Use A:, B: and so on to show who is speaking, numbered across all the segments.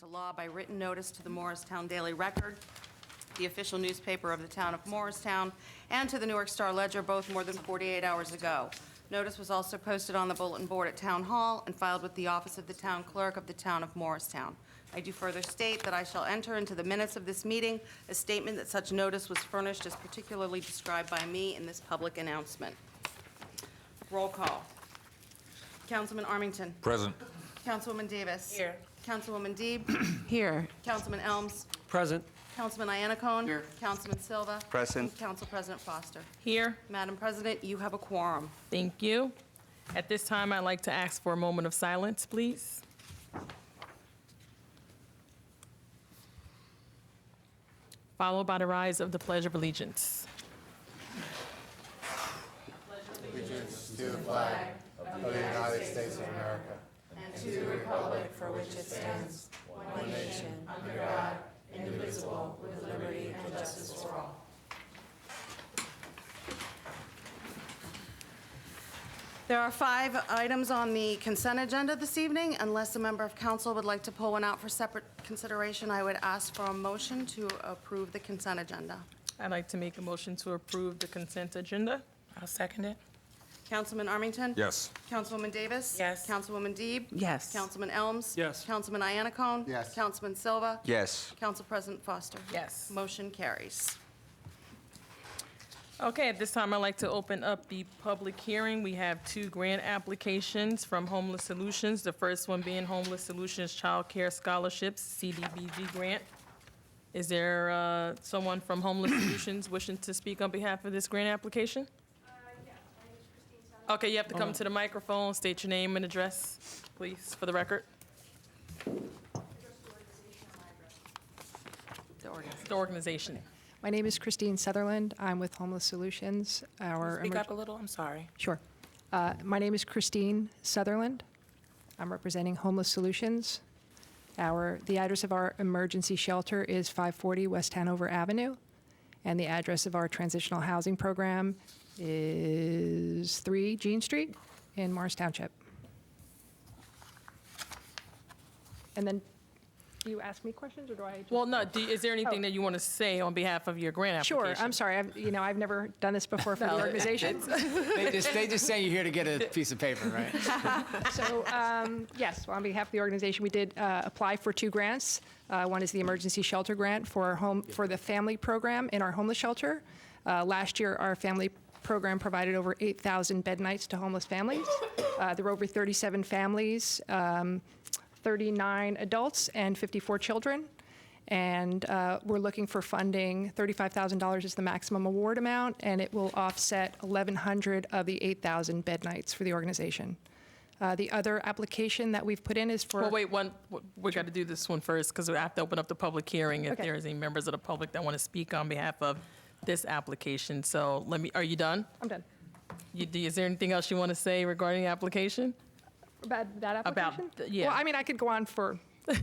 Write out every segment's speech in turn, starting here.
A: into law by written notice to the Morristown Daily Record, the official newspaper of the town of Morristown, and to the Newark Star Ledger, both more than 48 hours ago. Notice was also posted on the bulletin board at Town Hall and filed with the office of the town clerk of the town of Morristown. I do further state that I shall enter into the minutes of this meeting a statement that such notice was furnished as particularly described by me in this public announcement. Roll call. Councilman Armington.
B: Present.
A: Councilwoman Davis.
C: Here.
A: Councilwoman Deeb.
C: Here.
A: Councilman Elms.
D: Present.
A: Councilman Iannacone.
D: Here.
A: Councilman Silva.
E: Present.
A: And Council President Foster.
C: Here.
A: Madam President, you have a quorum.
C: Thank you. At this time, I'd like to ask for a moment of silence, please. Followed by the rise of the Pledge of Allegiance.
F: To the flag of the United States of America and to the republic for which it stands, one nation, under God, indivisible, with liberty and justice for all.
A: There are 5 items on the consent agenda this evening. Unless a member of council would like to pull one out for separate consideration, I would ask for a motion to approve the consent agenda.
C: I'd like to make a motion to approve the consent agenda. I'll second it.
A: Councilman Armington?
B: Yes.
A: Councilwoman Davis?
C: Yes.
A: Councilwoman Deeb?
C: Yes.
A: Councilman Elms?
D: Yes.
A: Councilman Iannacone?
F: Yes.
A: Councilman Silva?
E: Yes.
A: Council President Foster?
C: Yes.
A: Motion carries.
C: Okay, at this time, I'd like to open up the public hearing. We have 2 grant applications from Homeless Solutions. The first one being Homeless Solutions Child Care Scholarships, CDBG grant. Is there someone from Homeless Solutions wishing to speak on behalf of this grant application?
G: Yeah, my name is Christine Sutherland.
C: Okay, you have to come to the microphone, state your name and address, please, for the record. The organization.
H: My name is Christine Sutherland. I'm with Homeless Solutions.
I: Speak up a little, I'm sorry.
H: Sure. My name is Christine Sutherland. I'm representing Homeless Solutions. The address of our emergency shelter is 540 West Hanover Avenue, and the address of our transitional housing program is 3 Jean Street in Morris Township. And then, do you ask me questions, or do I?
C: Well, no, is there anything that you want to say on behalf of your grant application?
H: Sure. I'm sorry. I've never done this before for the organization.
D: They just say you're here to get a piece of paper, right?
H: So, yes, on behalf of the organization, we did apply for 2 grants. One is the emergency shelter grant for the family program in our homeless shelter. Last year, our family program provided over 8,000 bed nights to homeless families. There were over 37 families, 39 adults, and 54 children. And we're looking for funding. $35,000 is the maximum award amount, and it will offset 1,100 of the 8,000 bed nights for the organization. The other application that we've put in is for...
C: Well, wait, we got to do this one first, because we have to open up the public hearing if
H: Okay.
C: there's any members of the public that want to speak on behalf of this application. So are you done?
H: I'm done.
C: Is there anything else you want to say regarding the application?
H: About that application?
C: Yeah.
H: Well, I mean, I could go on for...
C: All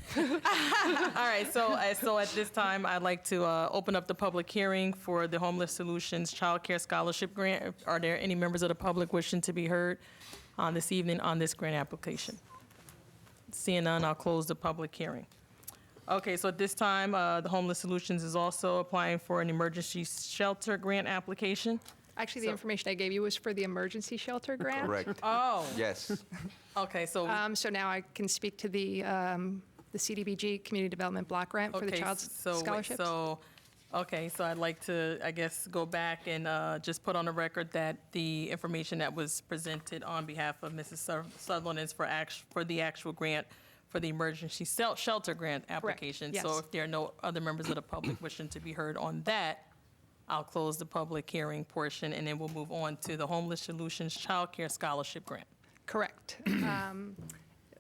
C: right, so at this time, I'd like to open up the public hearing for the Homeless Solutions Child Care Scholarship Grant. Are there any members of the public wishing to be heard on this evening on this grant application? Seeing none, I'll close the public hearing. Okay, so at this time, the Homeless Solutions is also applying for an emergency shelter grant application.
H: Actually, the information I gave you was for the emergency shelter grant.
E: Correct.
C: Oh,
E: Yes.
C: okay, so.
H: So now I can speak to the CDBG Community Development Block Grant for the
C: Okay,
H: child's
C: so wait,
H: scholarships.
C: Okay, so I'd like to, I guess, go back and just put on the record that the information that was presented on behalf of Mrs. Sutherland is for the actual grant for the emergency shelter grant application. So
H: yes.
C: if there are no other members of the public wishing to be heard on that, I'll close the public hearing portion, and then we'll move on to the Homeless Solutions Child Care Scholarship Grant.
H: Correct.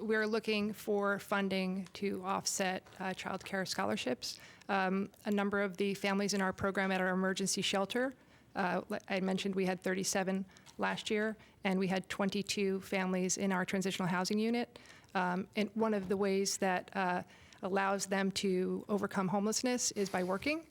H: We're looking for funding to offset child care scholarships. A number of the families in our program at our emergency shelter, I mentioned we had 37 last year, and we had 22 families in our transitional housing unit. And one of the ways that allows them to overcome homelessness is by working.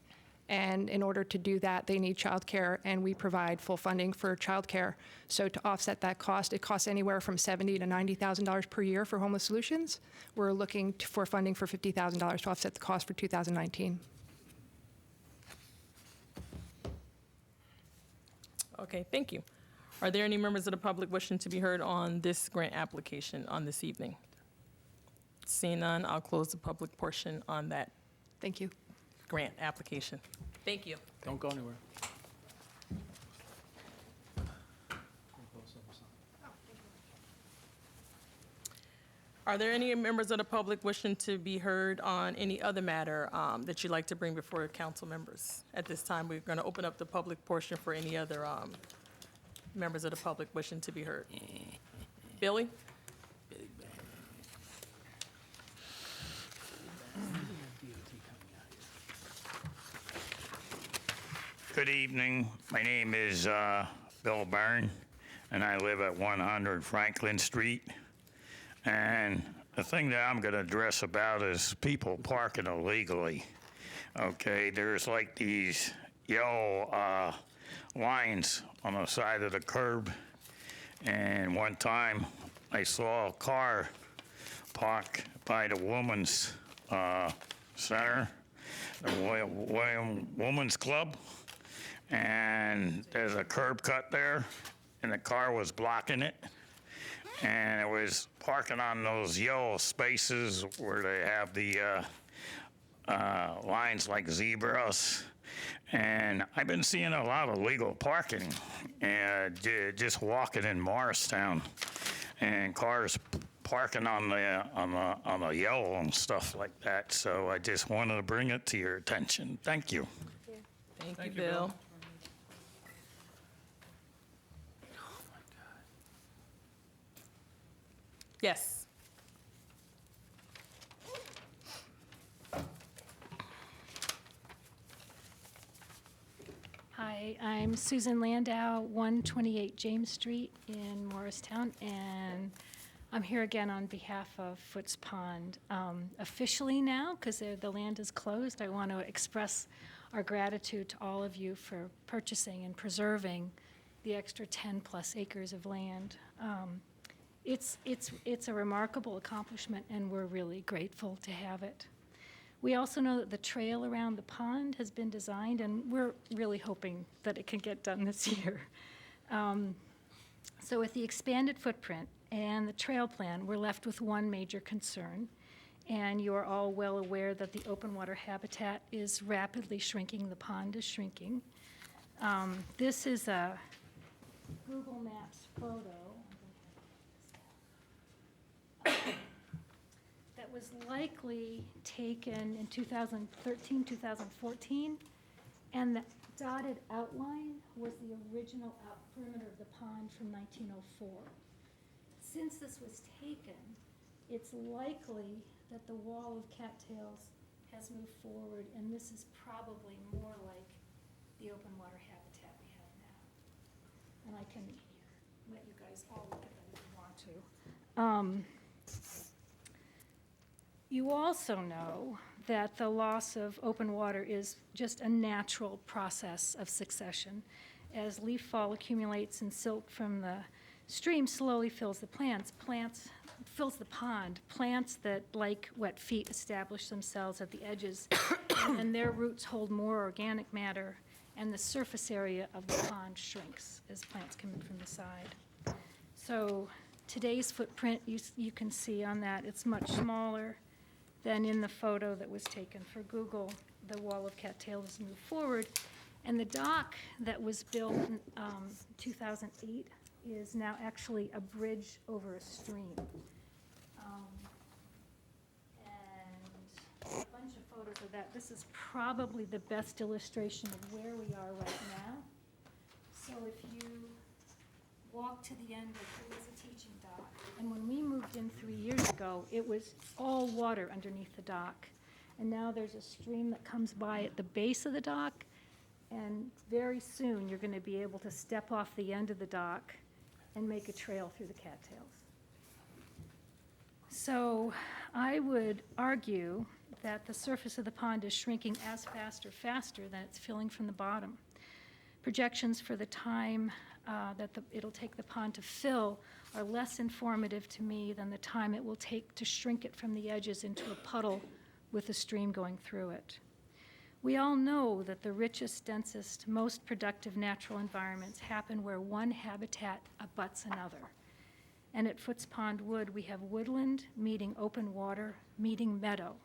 H: And in order to do that, they need childcare, and we provide full funding for childcare. So to offset that cost, it costs anywhere from $70,000 to $90,000 per year for Homeless Solutions. We're looking for funding for $50,000 to offset the cost for 2019.
C: Okay, thank you. Are there any members of the public wishing to be heard on this grant application on this evening? Seeing none, I'll close the public portion on that
H: Thank you.
C: grant application. Thank you.
D: Don't go anywhere.
C: Are there any members of the public wishing to be heard on any other matter that you'd like to bring before council members? At this time, we're going to open up the public portion for any other members of the public wishing to be heard. Billy?
B: Good evening. My name is Bill Byrne, and I live at 100 Franklin Street. And the thing that I'm going to address about is people parking illegally. Okay, there's like these yellow lines on the side of the curb. And one time I saw a car parked by the women's center, the Women's Club. And there's a curb cut there, and the car was blocking it. And it was parking on those yellow spaces where they have the lines like zebras. And I've been seeing a lot of illegal parking, just walking in Morristown, and cars parking on the yellow and stuff like that. So I just wanted to bring it to your attention. Thank you.
C: Thank you, Bill. Yes.
G: Hi, I'm Susan Landau, 128 James Street in Morristown, and I'm here again on behalf of Foots Pond. Officially now, because the land is closed, I want to express our gratitude to all of you for purchasing and preserving the extra 10-plus acres of land. It's a remarkable accomplishment, and we're really grateful to have it. We also know that the trail around the pond has been designed, and we're really hoping that it can get done this year. So with the expanded footprint and the trail plan, we're left with one major concern, and you are all well aware that the open water habitat is rapidly shrinking. The pond is shrinking. This is a Google Maps photo that was likely taken in 2013, 2014, and the dotted outline was the original perimeter of the pond from 1904. Since this was taken, it's likely that the wall of cattails has moved forward, and this is probably more like the open water habitat we have now. And I can let you guys all look at that if you want to. You also know that the loss of open water is just a natural process of succession. As leaf fall accumulates and silt from the stream slowly fills the fills the pond. Plants that, like wet feet, establish themselves at the edges, and their roots hold more organic matter, and the surface area of the pond shrinks as plants come in from the side. So today's footprint, you can see on that, it's much smaller than in the photo that was taken for Google. The wall of cattails has moved forward, and the dock that was built in 2008 is now actually a bridge over a stream. And a bunch of photos of that. This is probably the best illustration of where we are right now. So if you walk to the end, there is a teaching dock. And when we moved in 3 years ago, it was all water underneath the dock. And now there's a stream that comes by at the base of the dock, and very soon you're going to be able to step off the end of the dock and make a trail through the cattails. So I would argue that the surface of the pond is shrinking as fast or faster than it's filling from the bottom. Projections for the time it'll take the pond to fill are less informative to me than the time it will take to shrink it from the edges into a puddle with a stream going through it. We all know that the richest, densest, most productive natural environments happen where one habitat abuts another. And at Foots Pond Wood, we have woodland meeting open water, meeting meadow.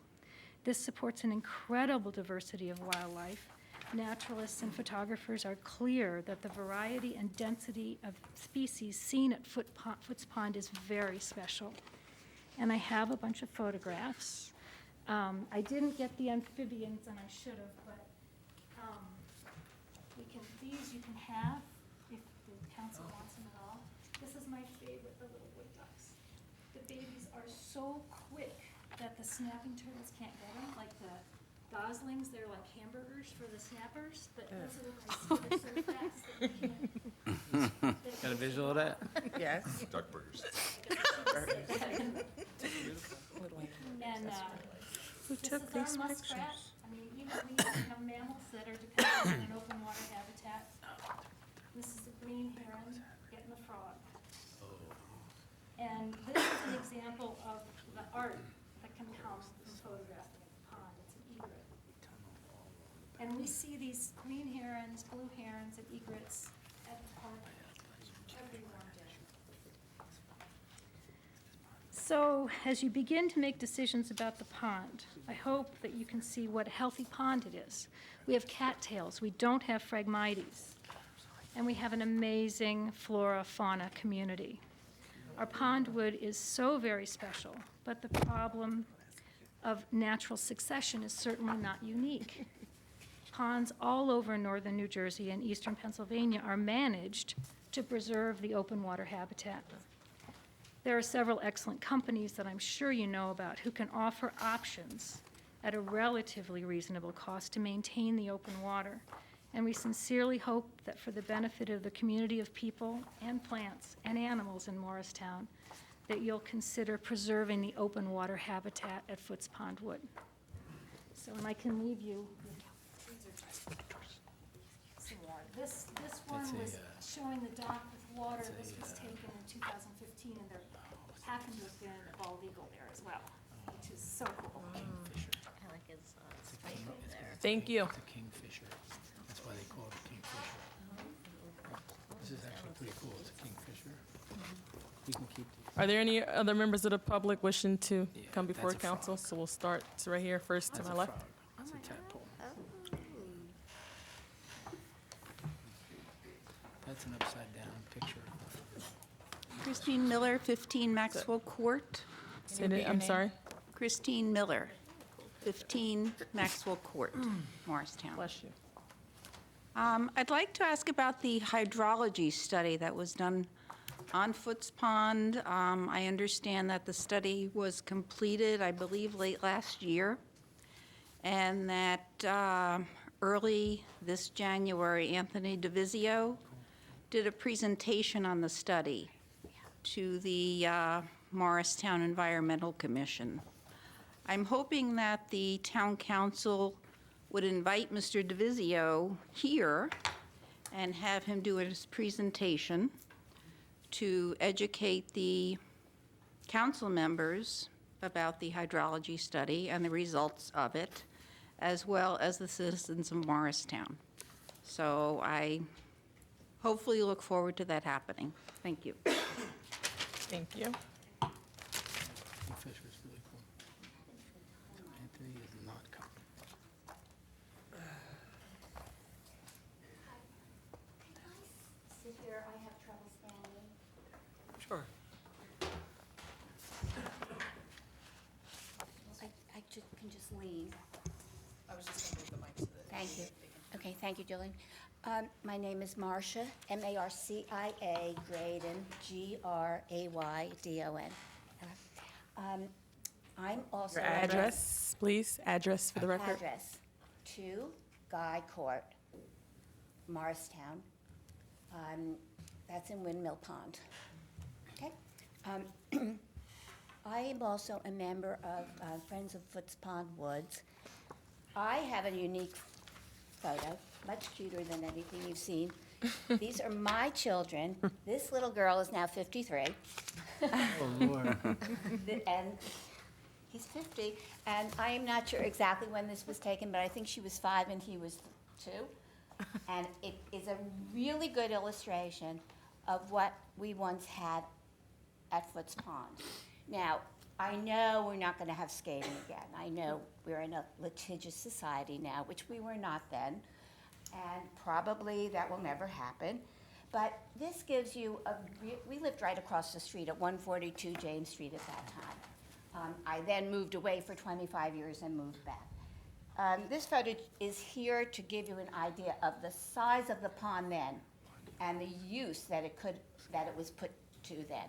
G: This supports an incredible diversity of wildlife. Naturalists and photographers are clear that the variety and density of species seen at Foots Pond is very special. And I have a bunch of photographs. I didn't get the amphibians, and I should have, but these you can have if the council wants them at all. This is my favorite, the little wood ducks. The babies are so quick that the snapping turtles can't get them, like the goslings, they're like hamburgers for the snappers, but those little guys are so fast that you can't.
D: Got a visual of that?
I: Yes.
E: Duck burgers.
G: And
I: Who
G: this
I: took
G: is our
I: these
G: muskrat.
I: pictures?
G: I mean, even we have mammals that are dependent on an open water habitat. This is a green heron getting the frog. And this is an example of the art that can come from photographing the pond. It's an egret. And we see these green herons, blue herons, and egrets at the park every warm day. So, as you begin to make decisions about the pond, I hope that you can see what a healthy pond it is. We have cattails, we don't have Phragmites, and we have an amazing flora-fauna community. Our pondwood is so very special, but the problem of natural succession is certainly not unique. Ponds all over northern New Jersey and eastern Pennsylvania are managed to preserve the open water habitat. There are several excellent companies that I'm sure you know about who can offer options at a relatively reasonable cost to maintain the open water. And we sincerely hope that for the benefit of the community of people and plants and animals in Morristown, that you'll consider preserving the open water habitat at Foots Pond Wood. So, and I can leave you. Some more. This one was showing the dock with water. This was taken in 2015, and there happened to have been a bald eagle there as well, which is so cool.
C: Thank you.
D: It's a kingfisher. That's why they call it a kingfisher. This is actually pretty cool. It's a kingfisher. We can keep the
C: Are there any other members of the public wishing to
D: Yeah,
C: come before
D: that's a
C: council?
D: frog.
C: So we'll start right here first to
D: That's
C: my
D: a
C: left.
D: frog. It's a tadpole. That's an upside down picture.
J: Christine Miller, 15 Maxwell Court.
C: Say that- I'm sorry.
J: Christine Miller, 15 Maxwell Court, Morristown.
C: Bless you.
J: I'd like to ask about the hydrology study that was done on Foots Pond. I understand that the study was completed, I believe, late last year, and that early this January, Anthony DeVizio did a presentation on the study to the Morristown Environmental Commission. I'm hoping that the town council would invite Mr. DeVizio here and have him do his presentation to educate the council members about the hydrology study and the results of it, as well as the citizens of Morristown. So I hopefully look forward to that happening. Thank you.
C: Thank you.
D: Kingfisher is really cool. So Anthony is not coming.
J: Sit there, I have trouble standing.
I: Sure.
J: I can just lean.
I: I was just going to move the mic to the...
J: Thank you. Okay, thank you, Jillian. My name is Marcia, M-A-R-C-I-A, Graydon, G-R-A-Y-D-O-N. I'm also...
C: Your address, please. Address for the record.
J: Address, 2 Guy Court, Morristown. That's in Windmill Pond. Okay?
E: I am also a member of Friends of Foots Pond Woods. I have a unique photo, much cuter than anything you've seen. These are my children. This little girl is now 53.
D: Oh, Lord.
E: And he's 50. And I am not sure exactly when this was taken, but I think she was 5 and he was 2. And it is a really good illustration of what we once had at Foots Pond. Now, I know we're not going to have skating again. I know we're in a litigious society now, which we were not then, and probably that will never happen. But this gives you we lived right across the street at 142 James Street at that time. I then moved away for 25 years and moved back. This photo is here to give you an idea of the size of the pond then and the use that it was put to then.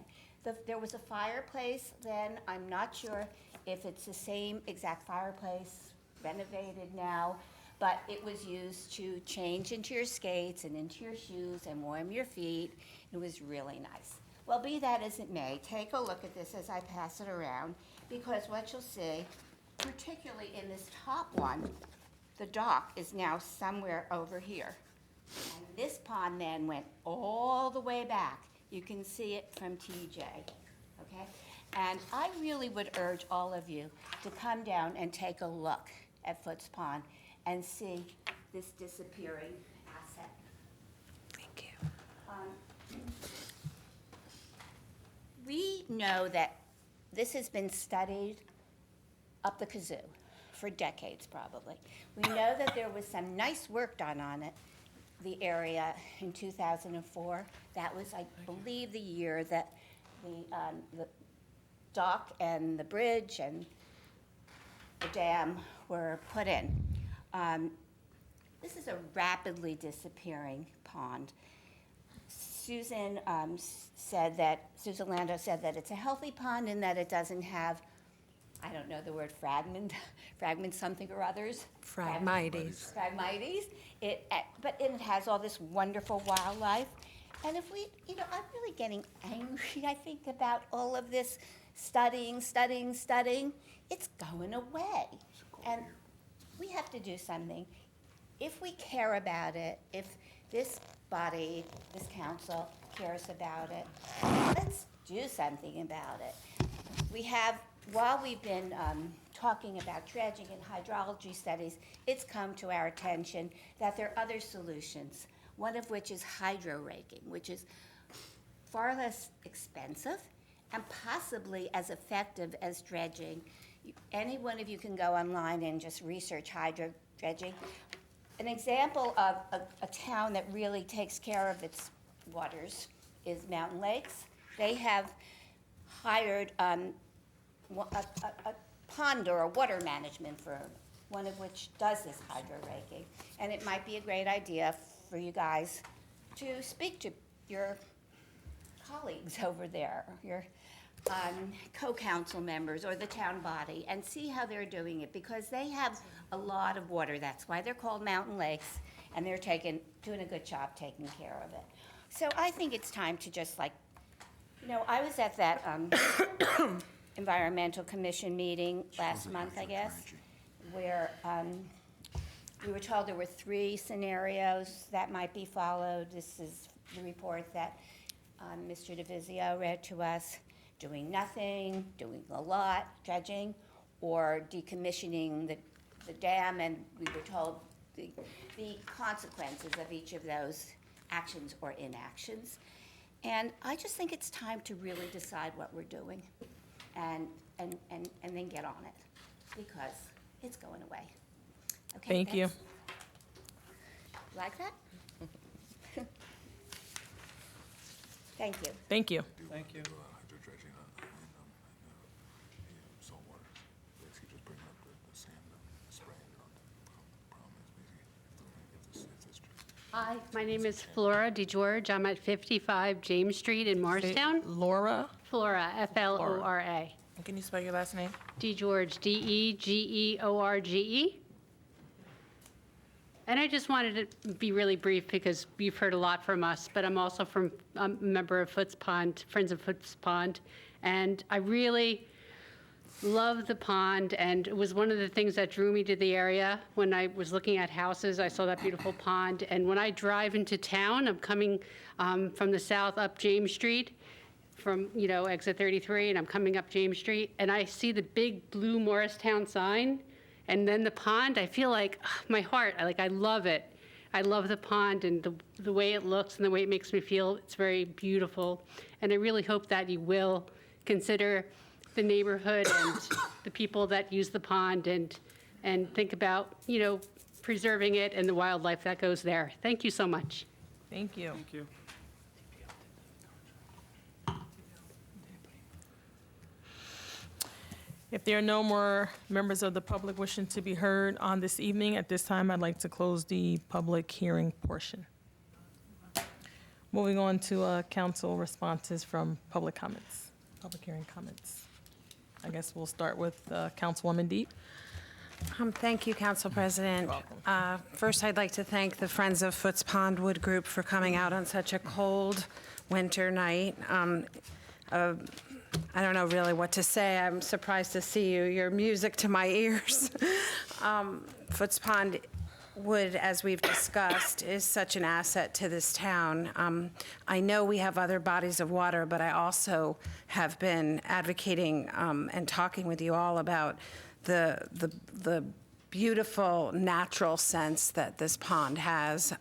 E: There was a fireplace then. I'm not sure if it's the same exact fireplace, renovated now, but it was used to change into your skates and into your shoes and warm your feet. It was really nice. Well, be that as it may, take a look at this as I pass it around, because what you'll see, particularly in this top one, the dock is now somewhere over here. And this pond then went all the way back. You can see it from TJ, okay? And I really would urge all of you to come down and take a look at Foots Pond and see this disappearing asset.
J: Thank you.
E: We know that this has been studied up the kazoo for decades, probably. We know that there was some nice work done on it, the area in 2004. That was, I believe, the year that the dock and the bridge and the dam were put in. This is a rapidly disappearing pond. Susan Lando said that it's a healthy pond and that it doesn't have, I don't know the word, fragment something or others.
J: Phragmites.
E: Phragmites. But it has all this wonderful wildlife. And if we, I'm really getting angry, I think, about all of this studying. It's going away. And we have to do something. If we care about it, if this body, this council cares about it, let's do something about it. We have, while we've been talking about dredging and hydrology studies, it's come to our attention that there are other solutions, one of which is hydro raking, which is far less expensive and possibly as effective as dredging. Any one of you can go online and just research hydro dredging. An example of a town that really takes care of its waters is Mountain Lakes. They have hired a pond or a water management firm, one of which does this hydro raking. And it might be a great idea for you guys to speak to your colleagues over there, your co-council members or the town body, and see how they're doing it, because they have a lot of water. That's why they're called Mountain Lakes, and they're doing a good job taking care of it. So I think it's time to just I was at that Environmental Commission meeting last month, I guess, where we were told there were 3 scenarios that might be followed. This is the report that Mr. DeVizio read to us: doing nothing, doing a lot, dredging, or decommissioning the dam, and we were told the consequences of each of those actions or inactions. And I just think it's time to really decide what we're doing and then get on it, because it's going away. Okay,
C: Thank you.
E: Like that? Thank you.
C: Thank you.
D: Thank you.
K: Hydro dredging on saltwater. Basically just bringing up the sand and spraying it on the problem is basically if this
E: I
L: My name is Flora DeGeorge. I'm at 55 James Street in Morristown.
C: Laura,
L: Flora, Flora.
C: can you spell your last name?
L: DeGeorge, DeGeorge. And I just wanted to be really brief because you've heard a lot from us, but I'm also a member of Foots Pond, Friends of Foots Pond. And I really love the pond, and it was one of the things that drew me to the area. When I was looking at houses, I saw that beautiful pond, and when I drive into town, I'm coming from the south up James Street, from, exit 33, and I'm coming up James Street, and I see the big blue Morristown sign, and then the pond, I feel like, my heart, I love it. I love the pond and the way it looks and the way it makes me feel. It's very beautiful, and I really hope that you will consider the neighborhood and the people that use the pond and think about, preserving it and the wildlife that goes there. Thank you so much.
C: Thank you.
D: Thank you.
C: If there are no more members of the public wishing to be heard on this evening, at this time, I'd like to close the public hearing portion. Moving on to council responses from public comments, public hearing comments. I guess we'll start with Councilwoman Deep.
M: Thank you, Council President. First, I'd like to thank the Friends of Foots Pond Wood Group for coming out on such a cold winter night. I don't know really what to say. I'm surprised to see you. You're music to my ears. Foots Pond Wood, as we've discussed, is such an asset to this town. I know we have other bodies of water, but I also have been advocating and talking with you all about the beautiful natural sense that this pond has.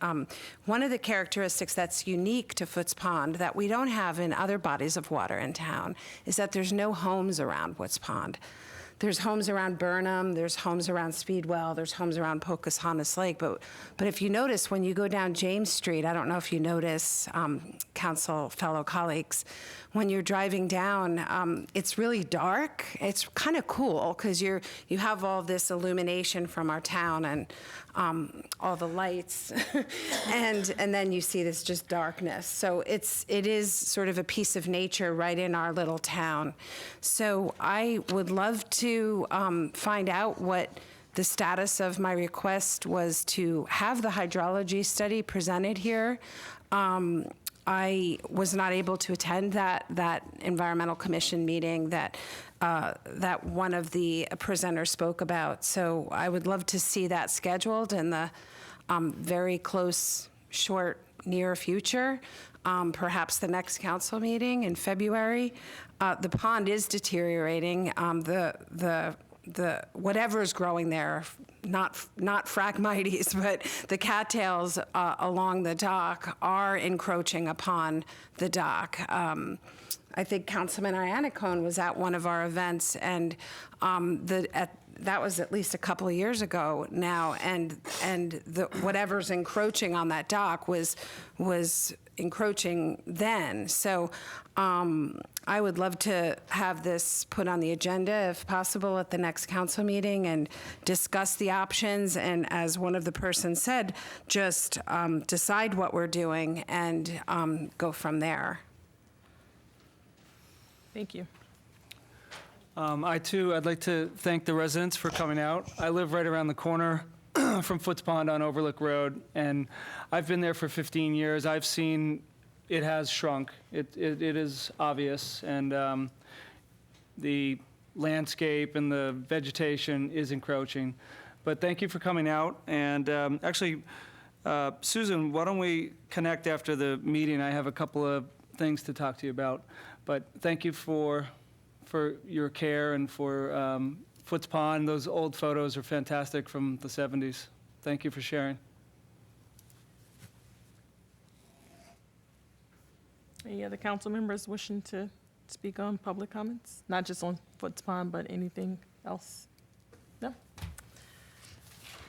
M: One of the characteristics that's unique to Foots Pond that we don't have in other bodies of water in town is that there's no homes around Foots Pond. There's homes around Burnham, there's homes around Speedwell, there's homes around Pocahontas Lake, but if you notice, when you go down James Street, I don't know if you notice, council fellow colleagues, when you're driving down, it's really dark. It's kind of cool because you have all this illumination from our town and all the lights, and then you see this just darkness. So it is sort of a piece of nature right in our little town. So I would love to find out what the status of my request was to have the hydrology study presented here. I was not able to attend that environmental commission meeting that one of the presenters spoke about. So I would love to see that scheduled in the very close, short, near future, perhaps the next council meeting in February. The pond is deteriorating. The whatever is growing there, not Phragmites, but the cattails along the dock are encroaching upon the dock. I think Councilman Iannicone was at one of our events, and that was at least a couple of years ago now, and whatever's encroaching on that dock was encroaching then. So I would love to have this put on the agenda, if possible, at the next council meeting and discuss the options, and as one of the persons said, just decide what we're doing and go from there.
C: Thank you.
N: I'd like to thank the residents for coming out. I live right around the corner from Foots Pond on Overlook Road, and I've been there for 15 years. I've seen it has shrunk. It is obvious, and the landscape and the vegetation is encroaching. But thank you for coming out, and actually, Susan, why don't we connect after the meeting? I have a couple of things to talk to you about, but thank you for your care and for Foots Pond. Those old photos are fantastic from the 70s. Thank you for sharing.
C: Any other council members wishing to speak on public comments? Not just on Foots Pond, but anything else? No?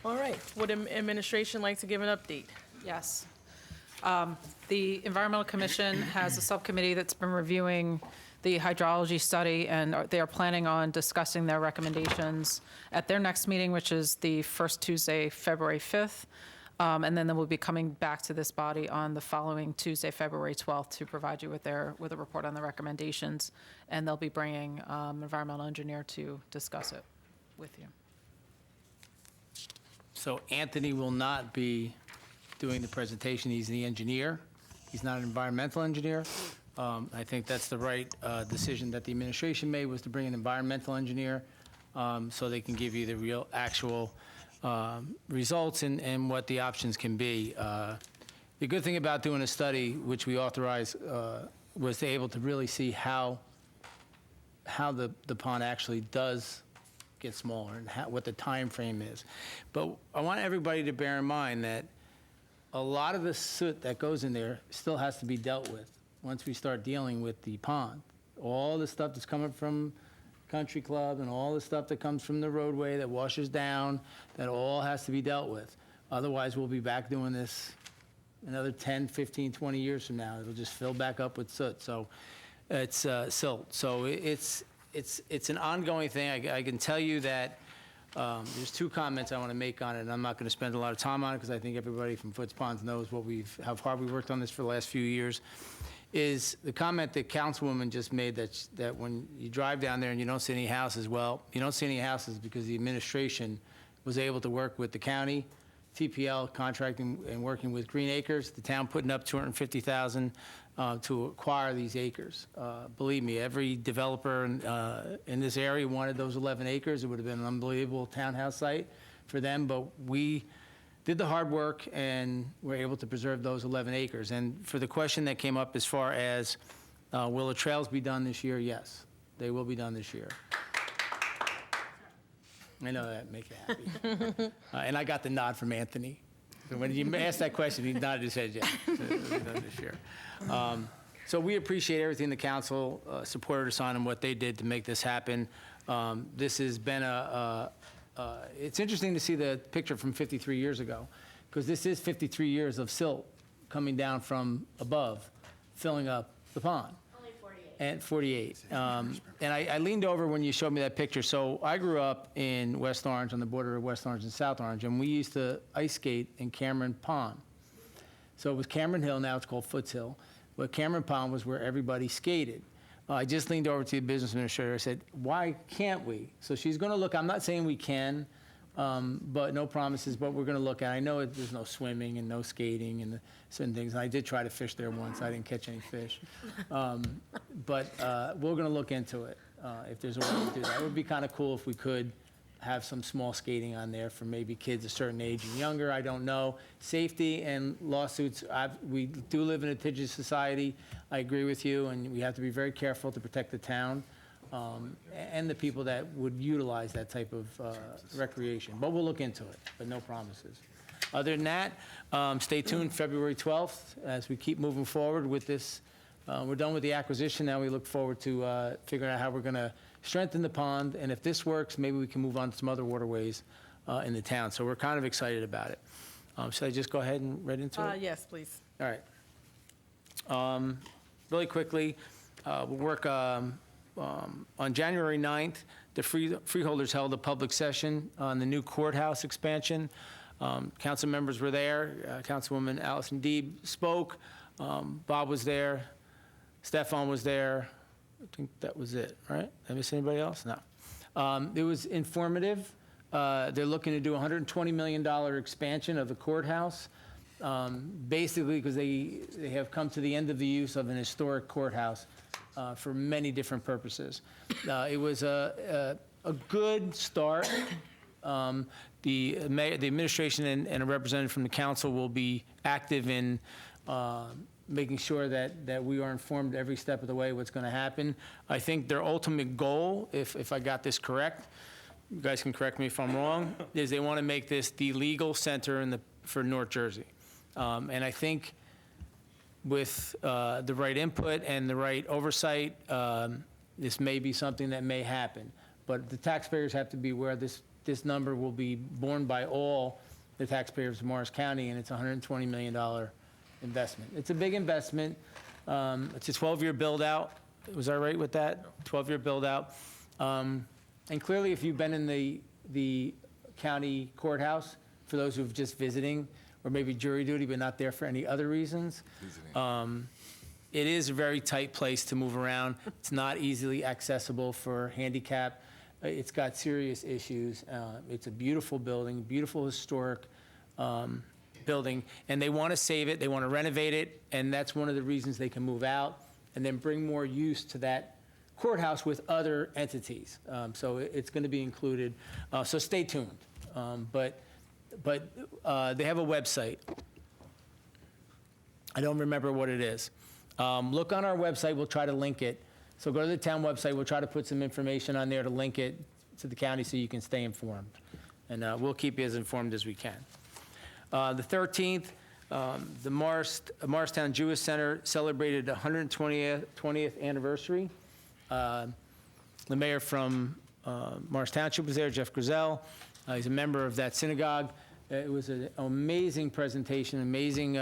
C: All right. Would administration like to give an update?
I: Yes. The Environmental Commission has a subcommittee that's been reviewing the hydrology study, and they are planning on discussing their recommendations at their next meeting, which is the first Tuesday, February 5th. And then they will be coming back to this body on the following Tuesday, February 12th, to provide you with a report on the recommendations. And they'll be bringing an environmental engineer to discuss it with you.
D: So Anthony will not be doing the presentation. He's the engineer. He's not an environmental engineer. I think that's the right decision that the administration made, was to bring an environmental engineer so they can give you the real, actual results and what the options can be. The good thing about doing a study, which we authorized, was to able to really see how the pond actually does get smaller and what the time frame is. But I want everybody to bear in mind that a lot of the soot that goes in there still has to be dealt with once we start dealing with the pond. All the stuff that's coming from Country Club and all the stuff that comes from the roadway that washes down, that all has to be dealt with. Otherwise, we'll be back doing this another 10, 15, 20 years from now. It'll just fill back up with soot. So it's silt. So it's an ongoing thing. I can tell you that there's two comments I want to make on it, and I'm not going to spend a lot of time on it because I think everybody from Foots Ponds knows how hard we worked on this for the last few years. Is the comment that Councilwoman just made that when you drive down there and you don't see any houses, well, you don't see any houses because the administration was able to work with the county, TPL contracting and working with Green Acres, the town putting up $250,000 to acquire these acres. Believe me, every developer in this area wanted those 11 acres. It would have been an unbelievable townhouse site for them, but we did the hard work and were able to preserve those 11 acres. And for the question that came up as far as will the trails be done this year? Yes, they will be done this year. I know that make you happy. And I got the nod from Anthony. So when you asked that question, he nodded his head, yeah. It'll be done this year. So we appreciate everything the council supported us on and what they did to make this happen. This has been it's interesting to see the picture from 53 years ago, because this is 53 years of silt coming down from above, filling up the pond. Only 48. And 48. And I leaned over when you showed me that picture. So I grew up in West Orange, on the border of West Orange and South Orange, and we used to ice skate in Cameron Pond. So it was Cameron Hill, now it's called Foots Hill. But Cameron Pond was where everybody skated. I just leaned over to the business administrator. I said, why can't we? So she's going to look. I'm not saying we can, but no promises, but we're going to look at it. I know there's no swimming and no skating and certain things. And I did try to fish there once. I didn't catch any fish. But we're going to look into it if there's a way to do that. It would be kind of cool if we could have some small skating on there for maybe kids a certain age and younger. I don't know. Safety and lawsuits, we do live in a litigious society. I agree with you, and we have to be very careful to protect the town and the people that would utilize that type of recreation. But we'll look into it, but no promises. Other than that, stay tuned February 12th as we keep moving forward with this. We're done with the acquisition. Now we look forward to figuring out how we're going to strengthen the pond, and if this works, maybe we can move on to some other waterways in the town. So we're kind of excited about it. Should I just go ahead and read into it?
C: Yes, please.
D: All right. Really quickly, we'll work on January 9th. The freeholders held a public session on the new courthouse expansion. Council members were there. Councilwoman Allison Deeb spoke. Bob was there. Stefan was there. I think that was it, right? Did I miss anybody else? No. It was informative. They're looking to do a $120 million expansion of the courthouse, basically because they have come to the end of the use of an historic courthouse for many different purposes. It was a good start. The administration and a representative from the council will be active in making sure that we are informed every step of the way what's going to happen. I think their ultimate goal, if I got this correct, you guys can correct me if I'm wrong, is they want to make this the legal center for North Jersey. And I think with the right input and the right oversight, this may be something that may happen. But the taxpayers have to be aware this number will be borne by all the taxpayers of Morris County, and it's a $120 million investment. It's a big investment. It's a 12-year build-out. Was I right with that? 12-year build-out. And clearly, if you've been in the county courthouse, for those who are just visiting, or maybe jury duty but not there for any other reasons, it is a very tight place to move around. It's not easily accessible for handicap. It's got serious issues. It's a beautiful building, beautiful historic building, and they want to save it. They want to renovate it, and that's one of the reasons they can move out and then bring more use to that courthouse with other entities. So it's going to be included. So stay tuned. But they have a website. I don't remember what it is. Look on our website. We'll try to link it. So go to the town website. We'll try to put some information on there to link it to the county so you can stay informed. And we'll keep you as informed as we can. The 13th, the Morristown Jewish Center celebrated 120th anniversary. The mayor from Morris Township was there, Jeff Griselle. He's a member of that synagogue. It was an amazing presentation, amazing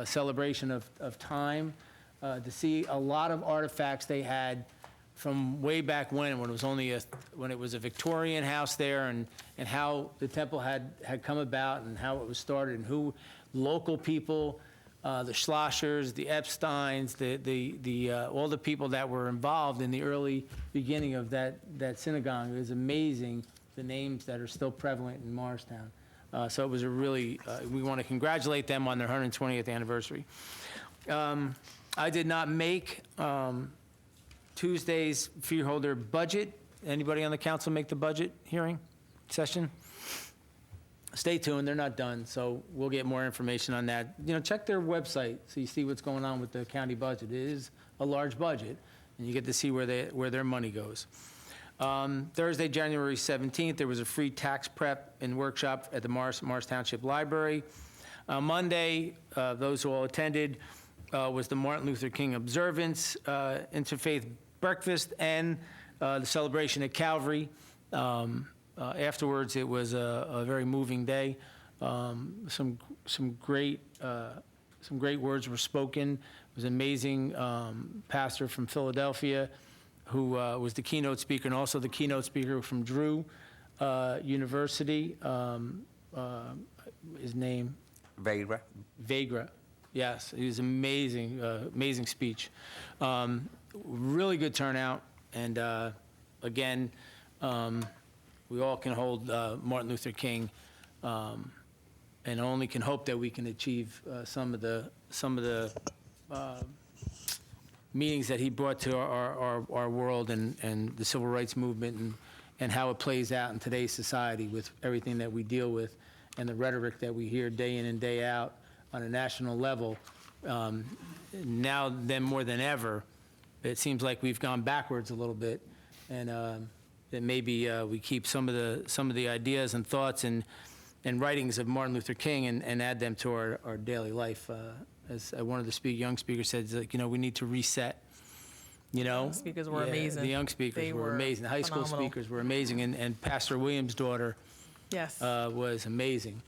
D: celebration of time, to see a lot of artifacts they had from way back when it was only when it was a Victorian house there, and how the temple had come about and how it was started, and who local people, the Schlossers, the Epsteins, all the people that were involved in the early beginning of that synagogue. It was amazing, the names that are still prevalent in Morristown. So it was a really, we want to congratulate them on their 120th anniversary. I did not make Tuesday's freeholder budget. Anybody on the council make the budget hearing session? Stay tuned, they're not done, so we'll get more information on that. Check their website so you see what's going on with the county budget. It is a large budget, and you get to see where their money goes. Thursday, January 17th, there was a free tax prep and workshop at the Morris Township Library. Monday, those who all attended, was the Martin Luther King observance, interfaith breakfast, and the celebration at Calvary. Afterwards, it was a very moving day. Some great words were spoken. It was an amazing pastor from Philadelphia who was the keynote speaker, and also the keynote speaker from Drew University. His name? Vagra. Yes, it was amazing, amazing speech. Really good turnout, and again, we all can hold Martin Luther King, and only can hope that we can achieve some of the meetings that he brought to our world and the civil rights movement and how it plays out in today's society with everything that we deal with and the rhetoric that we hear day in and day out on a national level. Now, then more than ever, it seems like we've gone backwards a little bit, and that maybe we keep some of the ideas and thoughts and writings of Martin Luther King and add them to our daily life. As one of the young speakers said, we need to reset.
C: Young speakers were amazing.
D: The young speakers were amazing. The high school speakers were amazing, and Pastor Williams' daughter was amazing.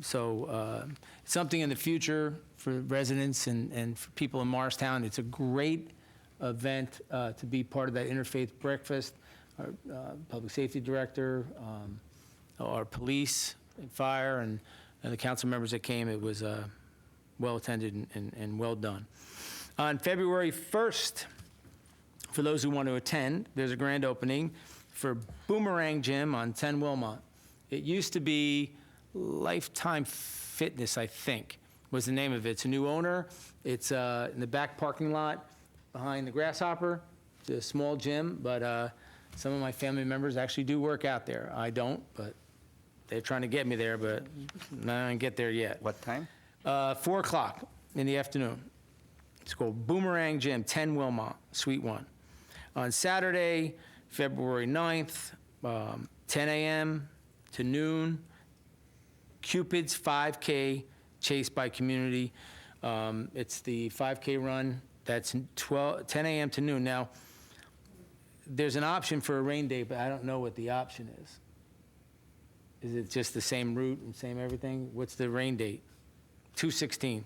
D: So something in the future for residents and for people in Morristown. It's a great event to be part of that interfaith breakfast. Our public safety director, our police and fire, and the council members that came, it was well attended and well done. On February 1st, for those who want to attend, there's a grand opening for Boomerang Gym on 10 Wilmot. It used to be Lifetime Fitness, I think, was the name of it. It's a new owner. It's in the back parking lot behind the Grasshopper. It's a small gym, but some of my family members actually do work out there. I don't, but they're trying to get me there, but I didn't get there yet.
O: What time?
D: 4 o'clock in the afternoon. It's called Boomerang Gym, 10 Wilmot, Suite 1. On Saturday, February 9th, 10 a.m. to noon, Cupid's 5K Chase by Community. It's the 5K run. That's 10 a.m. to noon. Now, there's an option for a rain date, but I don't know what the option is. Is it just the same route and same everything? What's the rain date? 2/16.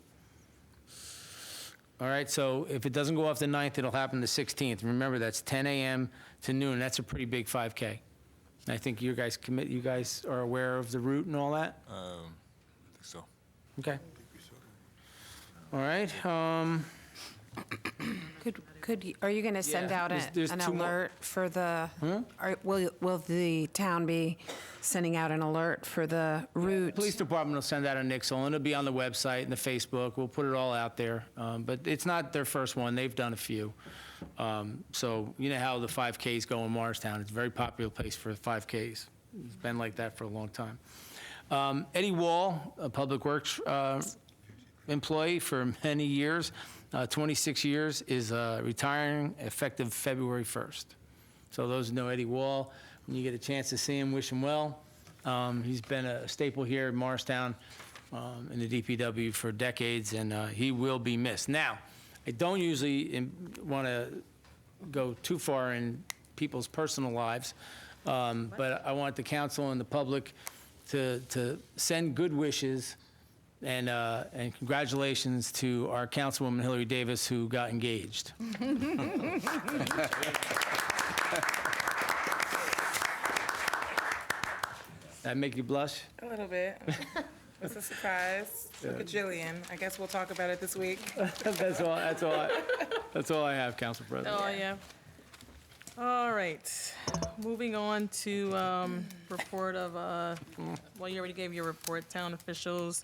D: All right, so if it doesn't go off the 9th, it'll happen the 16th. Remember, that's 10 a.m. to noon. That's a pretty big 5K. I think you guys are aware of the route and all that?
K: I think so.
D: Okay. All right.
I: Could
M: Are you going to send
D: Yeah,
M: out
D: there's
M: an
D: two more-
M: alert for the, will the town be sending out an alert for the route?
D: Police department will send out a nixle, and it'll be on the website and the Facebook. We'll put it all out there. But it's not their first one. They've done a few. So you know how the 5Ks go in Morristown. It's a very popular place for 5Ks. It's been like that for a long time. Eddie Wall, a Public Works employee for many years, 26 years, is retiring effective February 1st. So those who know Eddie Wall, when you get a chance to see him, wish him well. He's been a staple here in Morristown in the DPW for decades, and he will be missed. Now, I don't usually want to go too far in people's personal lives, but I want the council and the public to send good wishes and congratulations to our Councilwoman Hillary Davis, who got engaged. That make you blush?
O: A little bit. It's a surprise. Look at Jillian. I guess we'll talk about it this week.
D: That's all I have, Council President.
C: Oh, yeah. All right. Moving on to report of, well, you already gave your report, town officials.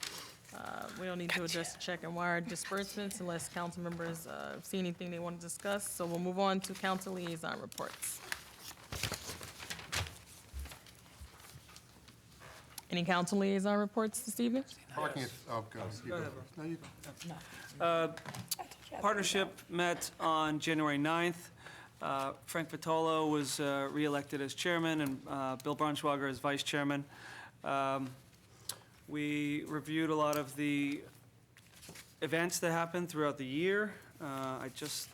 C: We don't need to address the check and wire disbursements unless council members see anything they want to discuss. So we'll move on to council liaison reports. Any council liaison reports this evening?
F: Parking, go. You go. No, you go.
P: Partnership met on January 9th. Frank Vitolo was reelected as chairman and Bill Braunschweiger as vice chairman. We reviewed a lot of the events that happened throughout the year. I just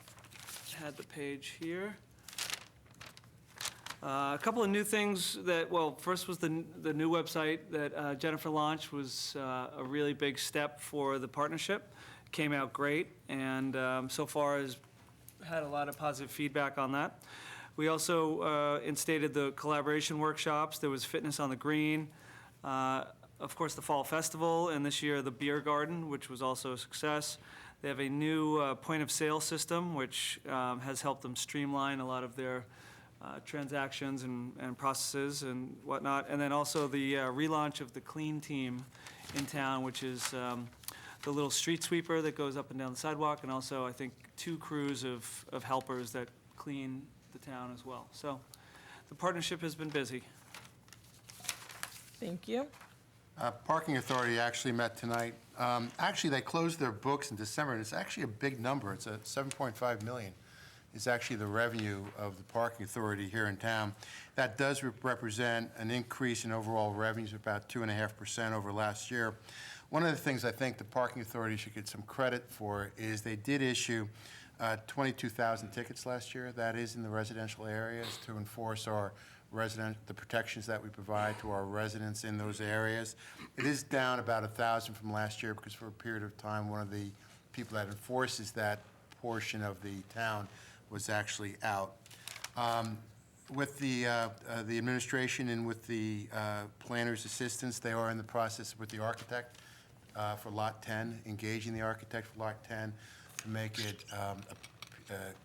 P: had the page here. A couple of new things that, well, first was the new website that Jennifer launched was a really big step for the partnership. Came out great, and so far has had a lot of positive feedback on that. We also instated the collaboration workshops. There was Fitness on the Green, of course, the Fall Festival, and this year the Beer Garden, which was also a success. They have a new point-of-sale system, which has helped them streamline a lot of their transactions and processes and whatnot. And then also the relaunch of the Clean Team in town, which is the little street sweeper that goes up and down the sidewalk, and also, I think, 2 crews of helpers that clean the town as well. So the partnership has been busy.
C: Thank you.
F: Parking Authority actually met tonight. Actually, they closed their books in December, and it's actually a big number. It's a $7.5 million. Is actually the revenue of the Parking Authority here in town. That does represent an increase in overall revenues of about 2.5% over last year. One of the things I think the Parking Authority should get some credit for is they did issue 22,000 tickets last year. That is in the residential areas to enforce the protections that we provide to our residents in those areas. It is down about 1,000 from last year because for a period of time, one of the people that enforces that portion of the town was actually out. With the administration and with the planner's assistance, they are in the process with the architect for Lot 10, engaging the architect for Lot 10 to make it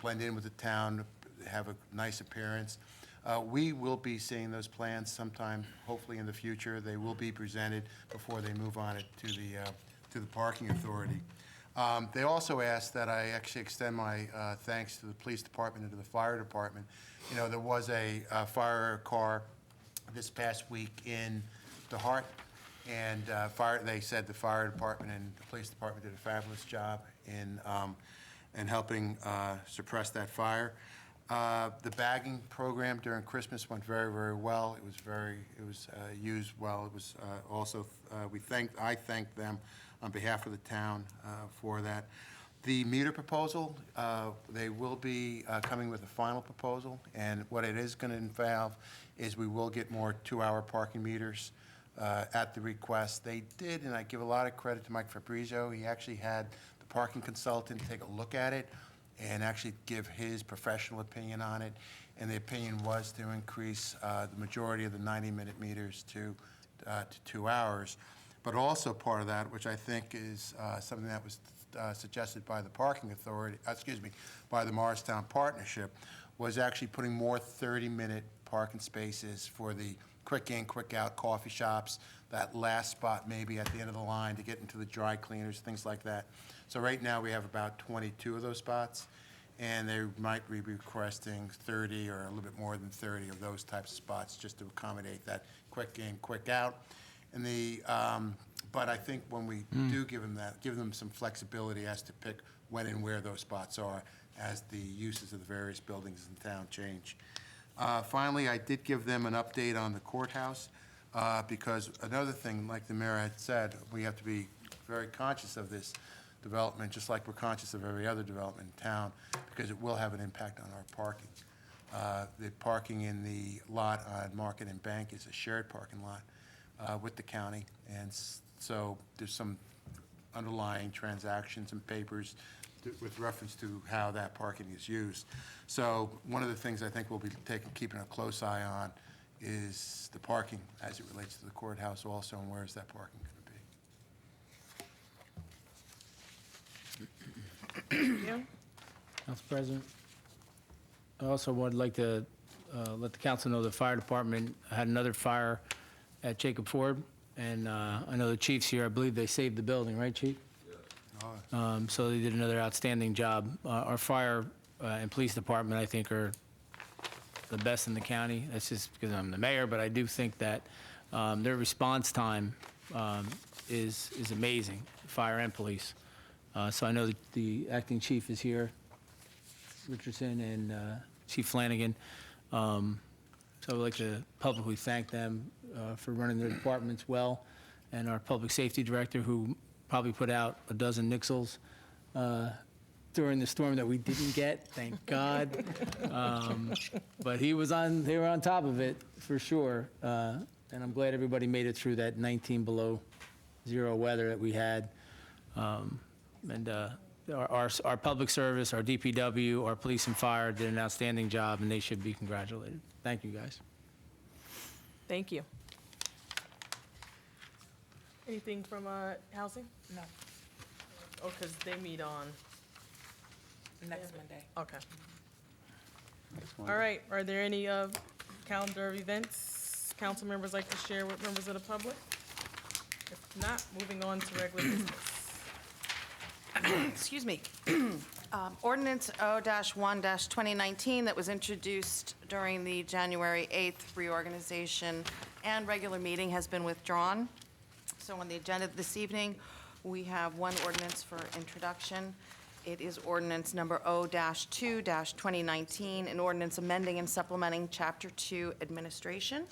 F: blend in with the town, have a nice appearance. We will be seeing those plans sometime, hopefully in the future. They will be presented before they move on it to the Parking Authority. They also asked that I actually extend my thanks to the police department and to the fire department. You know, there was a fire car this past week in DeHart, and they said the fire department and the police department did a fabulous job in helping suppress that fire. The bagging program during Christmas went very, very well. It was used well. It was also I thank them on behalf of the town for that. The meter proposal, they will be coming with a final proposal, and what it is going to involve is we will get more 2-hour parking meters at the request. They did, and I give a lot of credit to Mike Fabrizio. He actually had the parking consultant take a look at it and actually give his professional opinion on it, and the opinion was to increase the majority of the 90-minute meters to 2 hours. But also part of that, which I think is something that was suggested by the parking authority, by the Morristown Partnership, was actually putting more 30-minute parking spaces for the quick in, quick out coffee shops, that last spot maybe at the end of the line to get into the dry cleaners, things like that. So right now, we have about 22 of those spots, and they might be requesting 30 or a little bit more than 30 of those types of spots just to accommodate that quick in, quick out. And but I think when we do give them some flexibility as to pick when and where those spots are as the uses of the various buildings in town change. Finally, I did give them an update on the courthouse, because another thing, like the mayor had said, we have to be very conscious of this development, just like we're conscious of every other development in town, because it will have an impact on our parking. The parking in the lot on Market and Bank is a shared parking lot with the county, and so there's some underlying transactions and papers with reference to how that parking is used. So one of the things I think we'll be keeping a close eye on is the parking as it relates to the courthouse also, and where is that parking going to be?
D: Council President, I also would like to let the council know the fire department had another fire at Jacob Ford, and I know the chief's here. I believe they saved the building, right, Chief? So they did another outstanding job. Our fire and police department, I think, are the best in the county. That's just because I'm the mayor, but I do think that their response time is amazing, fire and police. So I know that the acting chief is here, Richardson, and Chief Flanagan. So I'd like to publicly thank them for running their departments well, and our public safety director, who probably put out a dozen nixles during the storm that we didn't get, thank God. But they were on top of it, for sure. And I'm glad everybody made it through that 19 below zero weather that we had. And our public service, our DPW, our police and fire did an outstanding job, and they should be congratulated. Thank you, guys.
C: Thank you. Anything from housing?
O: No,
C: Oh, because they meet on,
O: next Monday.
C: okay. All right, are there any calendar events council members like to share with members of the public? If not, moving on to regular business.
A: Excuse me. Ordinance O-1-2019 that was introduced during the January 8th reorganization and regular meeting has been withdrawn. So on the agenda this evening, we have one ordinance for introduction. It is ordinance number O-2-2019, an ordinance amending and supplementing Chapter 2 Administration.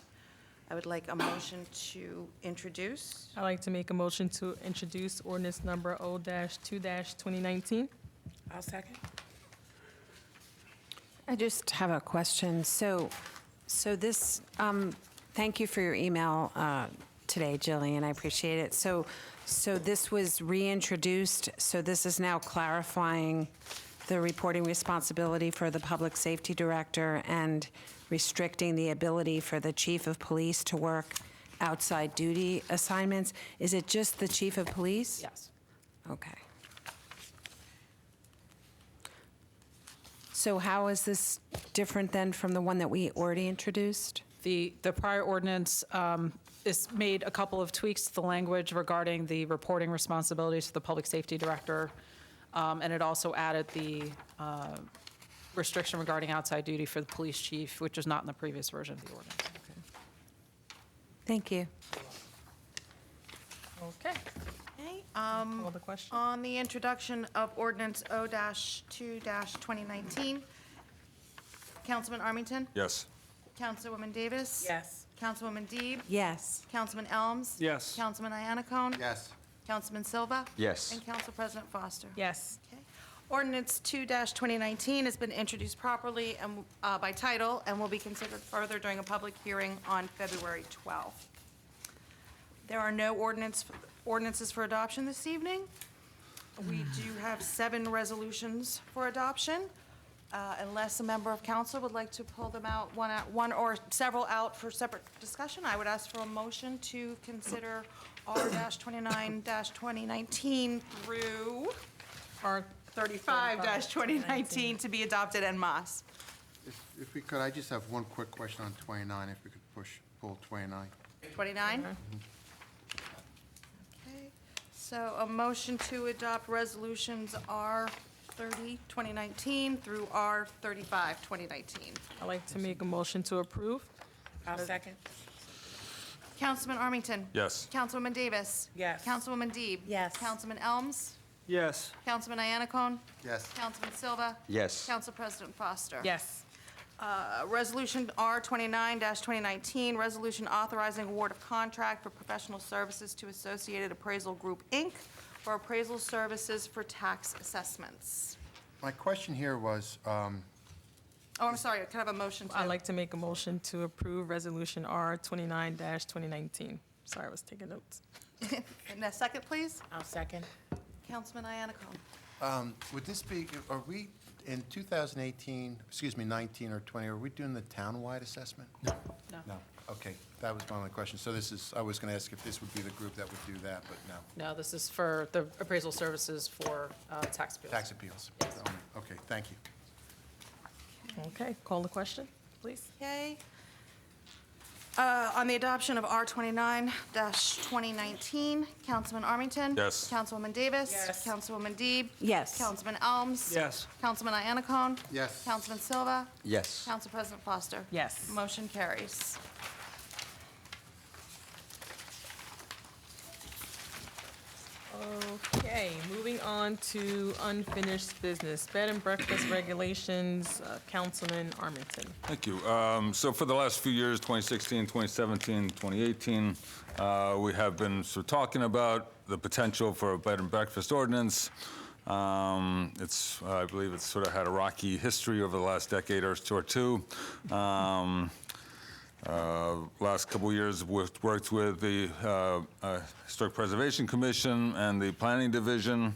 A: I would like a motion to introduce.
C: I'd like to make a motion to introduce ordinance number O-2-2019.
O: I'll second.
M: I just have a question. So this, thank you for your email today, Jillian, I appreciate it. So this was reintroduced, so this is now clarifying the reporting responsibility for the public safety director and restricting the ability for the chief of police to work outside duty assignments. Is it just the chief of police?
C: Yes.
M: Okay. So how is this different then from the one that we already introduced?
I: The prior ordinance is made a couple of tweaks to the language regarding the reporting responsibilities to the public safety director, and it also added the restriction regarding outside duty for the police chief, which was not in the previous version of the ordinance.
M: Thank you.
C: Okay.
A: Okay.
C: Call the question.
A: On the introduction of ordinance O-2-2019, Councilman Armington?
K: Yes.
A: Councilwoman Davis?
O: Yes.
A: Councilwoman Deeb?
M: Yes.
A: Councilman Elms?
P: Yes.
A: Councilman Iannacone?
F: Yes.
A: Councilman Silva?
K: Yes.
A: And Council President Foster?
C: Yes.
A: Okay. Ordinance 2-2019 has been introduced properly and by title and will be considered further during a public hearing on February 12th. There are no ordinances for adoption this evening. We do have 7 resolutions for adoption. Unless a member of council would like to pull them out, one or several out for separate discussion, I would ask for a motion to consider R-29-2019 through R35-2019 to be adopted en masse.
F: If we could, I just have one quick question on 29, if we could pull 29.
A: 29? Okay, so a motion to adopt resolutions R30, 2019 through R35, 2019.
C: I'd like to make a motion to approve.
O: I'll second.
A: Councilman Armington?
K: Yes.
A: Councilwoman Davis?
O: Yes.
A: Councilwoman Deeb?
M: Yes.
A: Councilman Elms?
P: Yes.
A: Councilman Iannacone?
F: Yes.
A: Councilman Silva?
K: Yes.
A: Council President Foster?
C: Yes.
A: Resolution R29-2019, resolution authorizing award of contract for professional services to Associated Appraisal Group, Inc. for appraisal services for tax assessments.
F: My question here was,
A: Oh, I'm sorry, can I have a motion to?
C: I'd like to make a motion to approve Resolution R29-2019. Sorry, I was taking notes.
A: And a second, please?
O: I'll second.
A: Councilman Iannacone.
F: would this be, are we, in 2018, 19 or 20, are we doing the townwide assessment? No. No. Okay, that was my only question. So this is, I was going to ask if this would be the group that would do that, but no.
I: No, this is for the appraisal services for tax appeals.
F: Tax appeals. Only. Okay, thank you.
C: Okay, call the question, please.
A: Okay. On the adoption of R29-2019, Councilman Armington?
K: Yes.
A: Councilwoman Davis?
O: Yes.
A: Councilwoman Deeb?
M: Yes.
A: Councilman Elms?
P: Yes.
A: Councilman Iannacone?
F: Yes.
A: Councilman Silva?
K: Yes.
A: Council President Foster?
C: Yes.
A: Motion carries.
C: Okay, moving on to unfinished business. Bed and breakfast regulations, Councilman Armington.
K: Thank you. So for the last few years, 2016, 2017, 2018, we have been sort of talking about the potential for a bed and breakfast ordinance. I believe it's sort of had a rocky history over the last decade or two. Last couple of years, we've worked with the Historic Preservation Commission and the Planning Division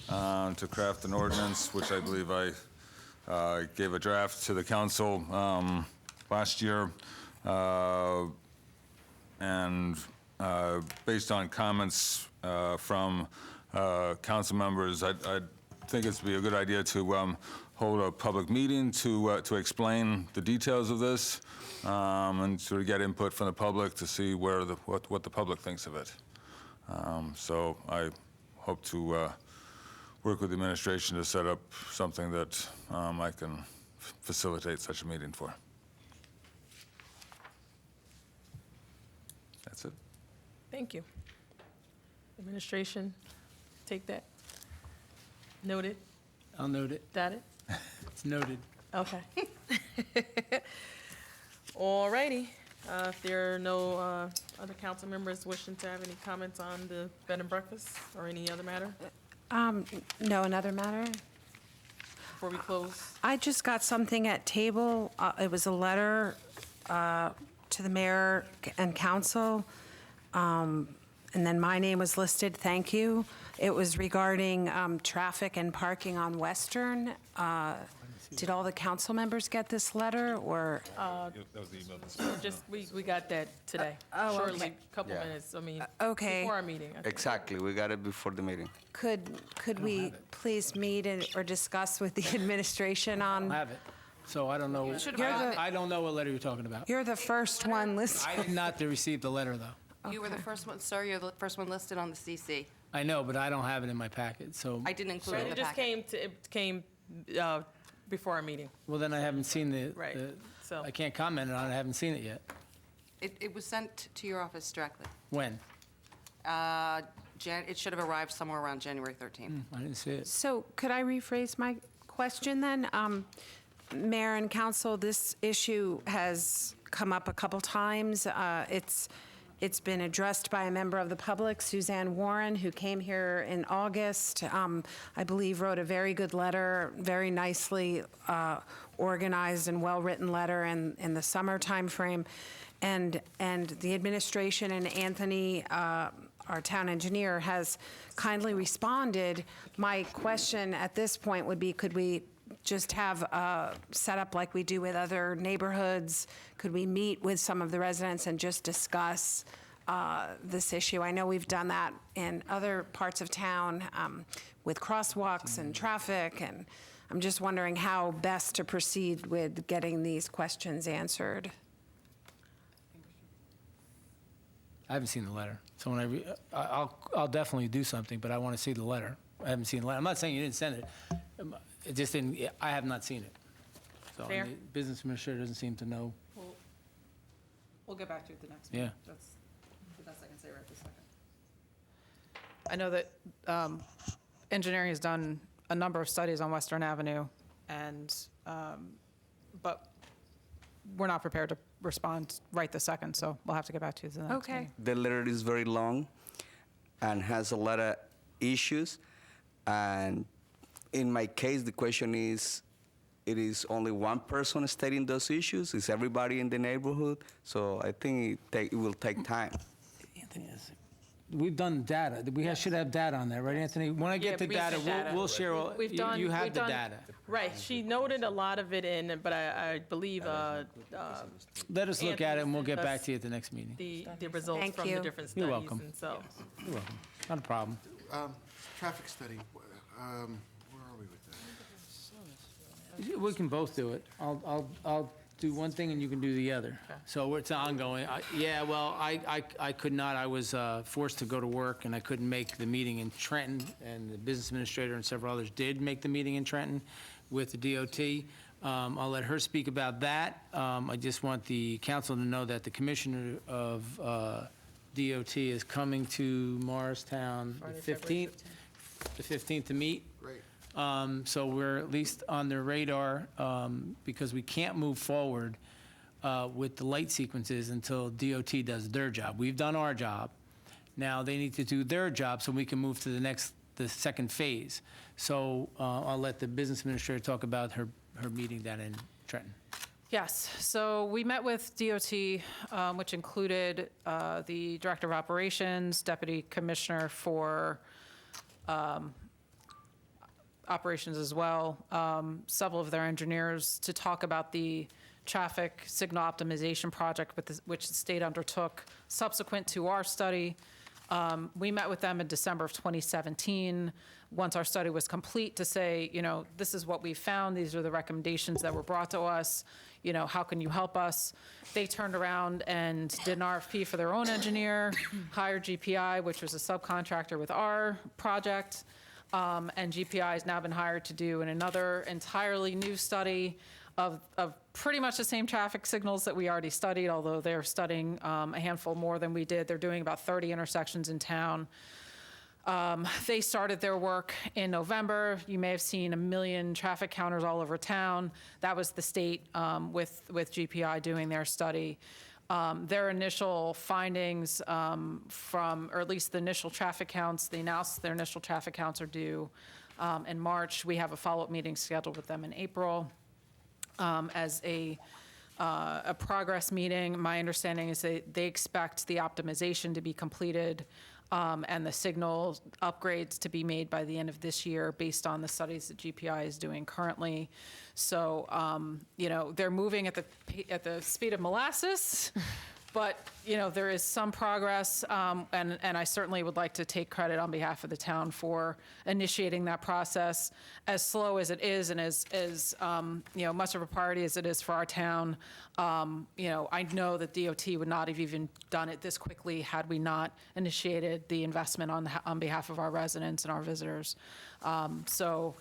K: to craft an ordinance, which I believe I gave a draft to the council last year. And based on comments from council members, I think it's be a good idea to hold a public meeting to explain the details of this and sort of get input from the public to see what the public thinks of it. So I hope to work with the administration to set up something that I can facilitate such a meeting for. That's it.
C: Thank you. Administration, take that. Noted.
D: I'll note it.
C: Got it?
D: It's noted.
C: Okay. All righty. If there are no other council members wishing to have any comments on the bed and breakfast or any other matter
M: No, another matter?
C: before we close?
M: I just got something at table. It was a letter to the mayor and council, and then my name was listed. Thank you. It was regarding traffic and parking on Western. Did all the council members get this letter, or?
K: That was the email.
C: Just, we got that today.
M: Oh, okay.
C: Shortly, couple
K: Yeah.
C: minutes, I mean,
M: Okay.
C: before our meeting. I think.
Q: Exactly, we got it before the meeting.
M: Could we please meet or discuss with the administration
D: I
M: on?
D: don't have it, so I don't know.
A: should have gotten it.
D: I don't know what letter you're talking about.
M: You're the first one listed.
D: I did not receive the letter, though.
A: You were the first one, sir, you're the first one listed on the CC.
D: I know, but I don't have it in my packet, so,
A: I didn't include it in
C: It
A: the
C: just
A: packet.
C: came before our meeting,
D: well, then I haven't seen
C: right? So,
D: I can't comment on it, I haven't seen it yet.
A: It was sent to your office directly.
D: When?
A: It should have arrived somewhere around January 13th.
D: I didn't see it.
M: So could I rephrase my question then? Mayor and council, this issue has come up a couple times. It's been addressed by a member of the public, Suzanne Warren, who came here in August. I believe wrote a very good letter, very nicely organized and well-written letter in the summer timeframe. And the administration and Anthony, our town engineer, has kindly responded. My question at this point would be, could we just have a setup like we do with other neighborhoods? Could we meet with some of the residents and just discuss this issue. I know we've done that in other parts of town with crosswalks and traffic, and I'm just wondering how best to proceed with getting these questions answered.
D: I haven't seen the letter, so when I'll definitely do something, but I want to see the letter. I haven't seen the letter. I'm not saying you didn't send it. It just didn't, I have not seen it. So
C: Fair.
D: and the business administrator doesn't seem to know.
I: We'll get back to you at the next
D: Yeah.
I: meeting. That's the best I can say right this second. I know that engineering has done a number of studies on Western Avenue, and, but we're not prepared to respond right this second, so we'll have to get back to you at the next
M: Okay.
I: meeting.
Q: The letter is very long and has a lot of issues. And in my case, the question is, it is only one person stating those issues? Is everybody in the neighborhood? So I think it will take time.
D: Anthony, we've done data. Should have data on that, right, Anthony? When I get the data,
C: recent data.
D: we'll share, you have the data.
C: Right, she noted a lot of it in, but I believe
D: Let us look at it, and we'll get back
C: Anthony
D: to you at the next meeting.
C: the results
M: Thank
C: from the
M: you.
C: different
D: You're
C: studies.
D: welcome.
C: And so,
D: You're welcome. Not a problem.
F: Traffic study, where are we with that?
D: We can both do it. I'll do one thing and you can do the other. So it's ongoing. I could not. I was forced to go to work and I couldn't make the meeting in Trenton, and the business administrator and several others did make the meeting in Trenton with the DOT. I'll let her speak about that. I just want the council to know that the commissioner of DOT is coming to Morristown the 15th to meet.
F: Great.
D: So we're at least on their radar because we can't move forward with the light sequences until DOT does their job. We've done our job. Now they need to do their job so we can move to the second phase. So I'll let the business administrator talk about her meeting down in Trenton.
I: Yes, so we met with DOT, which included the Director of Operations, Deputy Commissioner for Operations as well, several of their engineers, to talk about the traffic signal optimization project which the state undertook subsequent to our study. We met with them in December of 2017, once our study was complete, to say, this is what we found, these are the recommendations that were brought to us, how can you help us? They turned around and did an RFP for their own engineer, hired GPI, which was a subcontractor with our project, and GPI has now been hired to do another entirely new study of pretty much the same traffic signals that we already studied, although they're studying a handful more than we did. They're doing about 30 intersections in town. They started their work in November. You may have seen 1 million traffic counters all over town. That was the state with GPI doing their study. Their initial findings or at least the initial traffic counts, they announced their initial traffic counts are due in March. We have a follow-up meeting scheduled with them in April as a progress meeting. My understanding is that they expect the optimization to be completed and the signal upgrades to be made by the end of this year based on the studies that GPI is doing currently. So, they're moving at the speed of molasses, but, there is some progress, and I certainly would like to take credit on behalf of the town for initiating that process. As slow as it is and as much of a priority as it is for our town, I know that DOT would not have even done it this quickly had we not initiated the investment on behalf of our residents and our visitors. So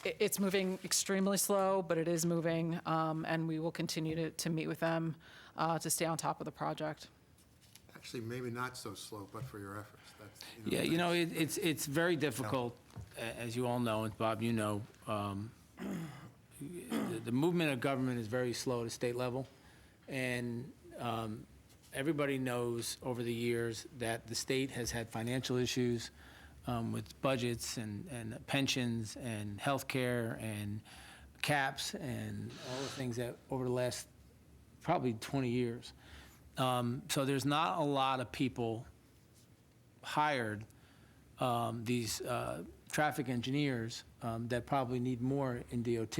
I: it's moving extremely slow, but it is moving, and we will continue to meet with them to stay on top of the project.
F: Actually, maybe not so slow, but for your efforts. That's,
D: Yeah, it's very difficult, as you all know, and Bob, the movement of government is very slow at a state level, and everybody knows over the years that the state has had financial issues with budgets and pensions and health care and caps and all the things that over the last probably 20 years. So there's not a lot of people hired, these traffic engineers that probably need more in DOT.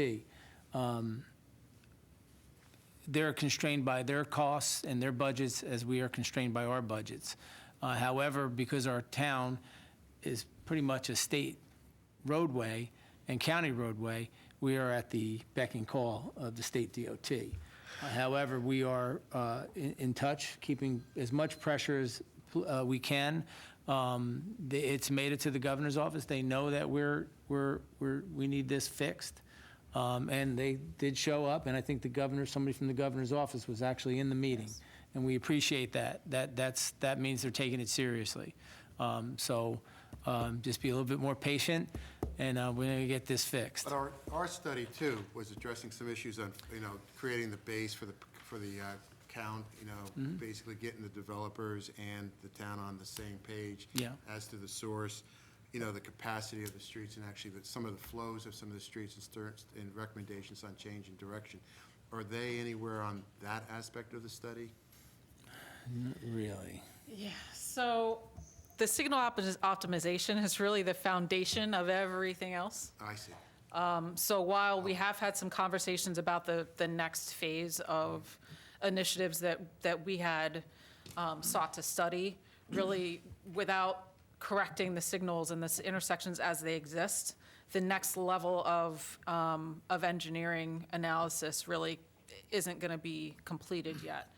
D: they're constrained by their costs and their budgets as we are constrained by our budgets. However, because our town is pretty much a state roadway and county roadway, we are at the beck and call of the state DOT. However, we are in touch, keeping as much pressure as we can. It's made it to the governor's office. They know that we need this fixed. And they did show up, and I think somebody from the governor's office was actually in the meeting. And we appreciate that. That means they're taking it seriously. Just be a little bit more patient, and we're going to get this fixed.
F: But our study too was addressing some issues on, creating the base for the count, basically getting the developers and the town on the same page as to the source, the capacity of the streets, and actually some of the flows of some of the streets and recommendations on change in direction. Are they anywhere on that aspect of the study?
D: Not really.
I: Yeah, so the signal optimization is really the foundation of everything else.
F: I see.
I: So while we have had some conversations about the next phase of initiatives that we had sought to study, really without correcting the signals and the intersections as they exist, the next level of engineering analysis really isn't going to be completed yet.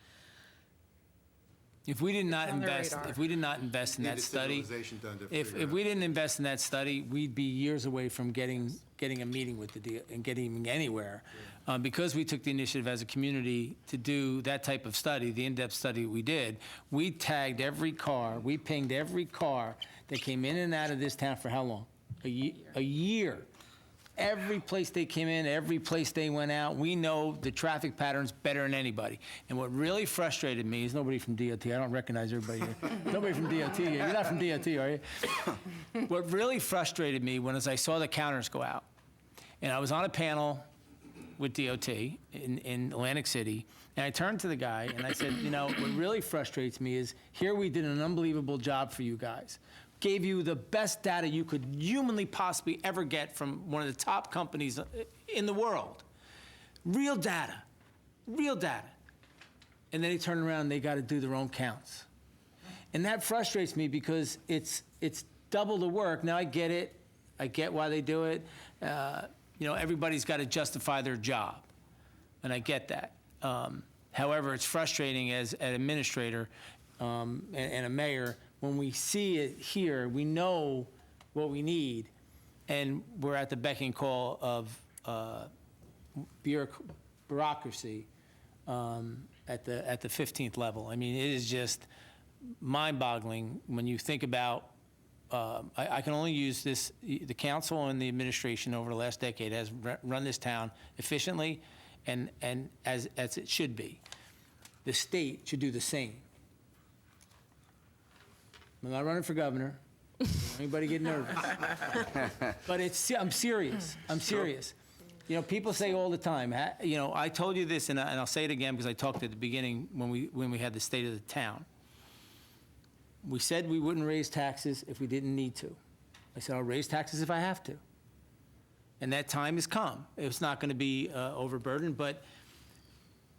D: If we did not
I: on their
D: invest,
I: radar.
D: if we did not invest in
F: Need
D: that
F: the
D: study,
F: signalization done to
D: if
F: figure it
D: we didn't invest in that study, we'd be years away from getting a meeting with the and getting anywhere. Because we took the initiative as a community to do that type of study, the in-depth study we did, we tagged every car, we pinged every car that came in and out of this town for how long? A year. Every place they came in, every place they went out, we know the traffic patterns better than anybody. And what really frustrated me is nobody from DOT. I don't recognize everybody here. Nobody from DOT here. You're not from DOT, are you? What really frustrated me was I saw the counters go out. And I was on a panel with DOT in Atlantic City, and I turned to the guy and I said, what really frustrates me is here we did an unbelievable job for you guys. Gave you the best data you could humanly possibly ever get from one of the top companies in the world. Real data. And then he turned around and they got to do their own counts. And that frustrates me because it's double the work. Now I get it. I get why they do it. Everybody's got to justify their job. And I get that. However, it's frustrating as an administrator and a mayor. When we see it here, we know what we need, and we're at the beck and call of bureaucracy at the 15th level. I mean, it is just mind-boggling when you think about. I can only use this. The council and the administration over the last decade has run this town efficiently, and as it should be. The state should do the same. I'm not running for governor. Don't anybody get nervous? But I'm serious. People say all the time, I told you this, and I'll say it again because I talked at the beginning when we had the state of the town. We said we wouldn't raise taxes if we didn't need to. I said, I'll raise taxes if I have to. And that time has come. It's not going to be overburdened, but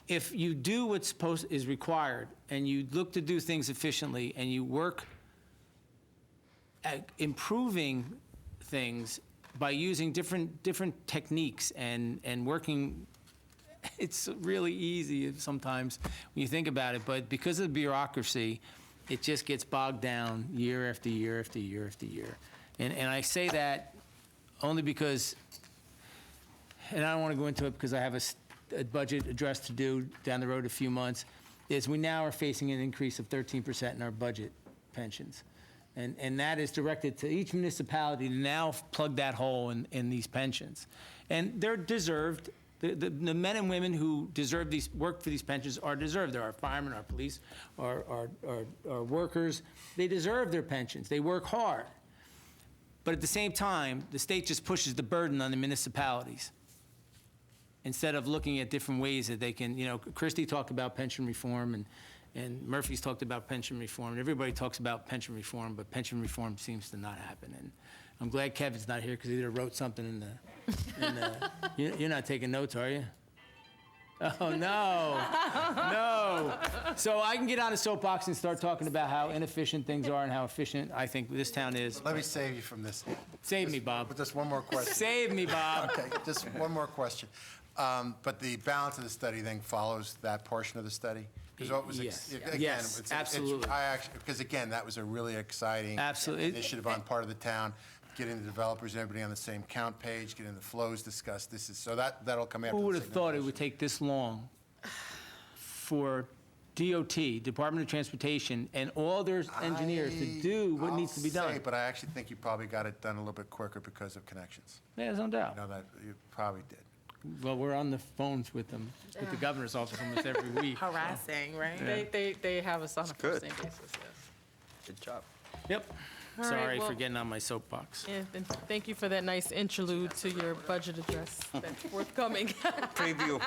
D: if you do what's is required and you look to do things efficiently and you work at improving things by using different techniques and working, it's really easy sometimes when you think about it, but because of the bureaucracy, it just gets bogged down year after year after year after year. And I say that only because, and I don't want to go into it because I have a budget address to do down the road a few months, is we now are facing an increase of 13% in our budget pensions. And that is directed to each municipality to now plug that hole in these pensions. And they're deserved. The men and women who deserve work for these pensions are deserved. There are firemen, our police, our workers. They deserve their pensions. They work hard. But at the same time, the state just pushes the burden on the municipalities instead of looking at different ways that they can, Christie talked about pension reform and Murphy's talked about pension reform, and everybody talks about pension reform, but pension reform seems to not happen. And I'm glad Kevin's not here because he either wrote something in the you're not taking notes, are you? Oh, no, no. So I can get on a soapbox and start talking about how inefficient things are and how efficient I think this town is.
F: Let me save you from this.
D: Save me, Bob.
F: Just one more question.
D: Save me, Bob.
F: Okay, just one more question. But the balance of the study then follows that portion of the study? 'Cause what was
D: Yes.
F: again,
D: Yes, absolutely.
F: I actually, because again, that was a really exciting
D: Absolutely.
F: initiative on part of the town, getting the developers and everybody on the same count page, getting the flows discussed. So that'll come after.
D: Who
F: the
D: would have thought it
F: signalization.
D: would take this long for DOT, Department of Transportation, and all their engineers to do what needs to be
F: I'll say,
D: done?
F: but I actually think you probably got it done a little bit quicker because of connections.
D: Yeah, there's no
F: You
D: doubt.
F: know that, you probably did.
D: Well, we're on the phones with them, with the governor's office almost every week.
O: Harassing, right?
I: They have us on a
Q: good.
I: first name basis, yes.
Q: Good job.
D: Yep.
C: All right,
D: Sorry
C: well-
D: for getting on my soapbox.
C: Yeah, and thank you for that nice interlude to your budget address that's forthcoming.
Q: Preview.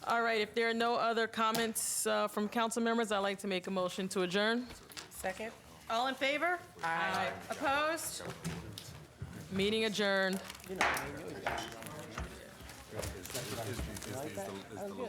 C: All right, if there are no other comments from council members, I'd like to make a motion to adjourn.
O: Second?
A: All in favor?
O: Aye.
A: Opposed?
C: Meeting adjourned.
K: Is the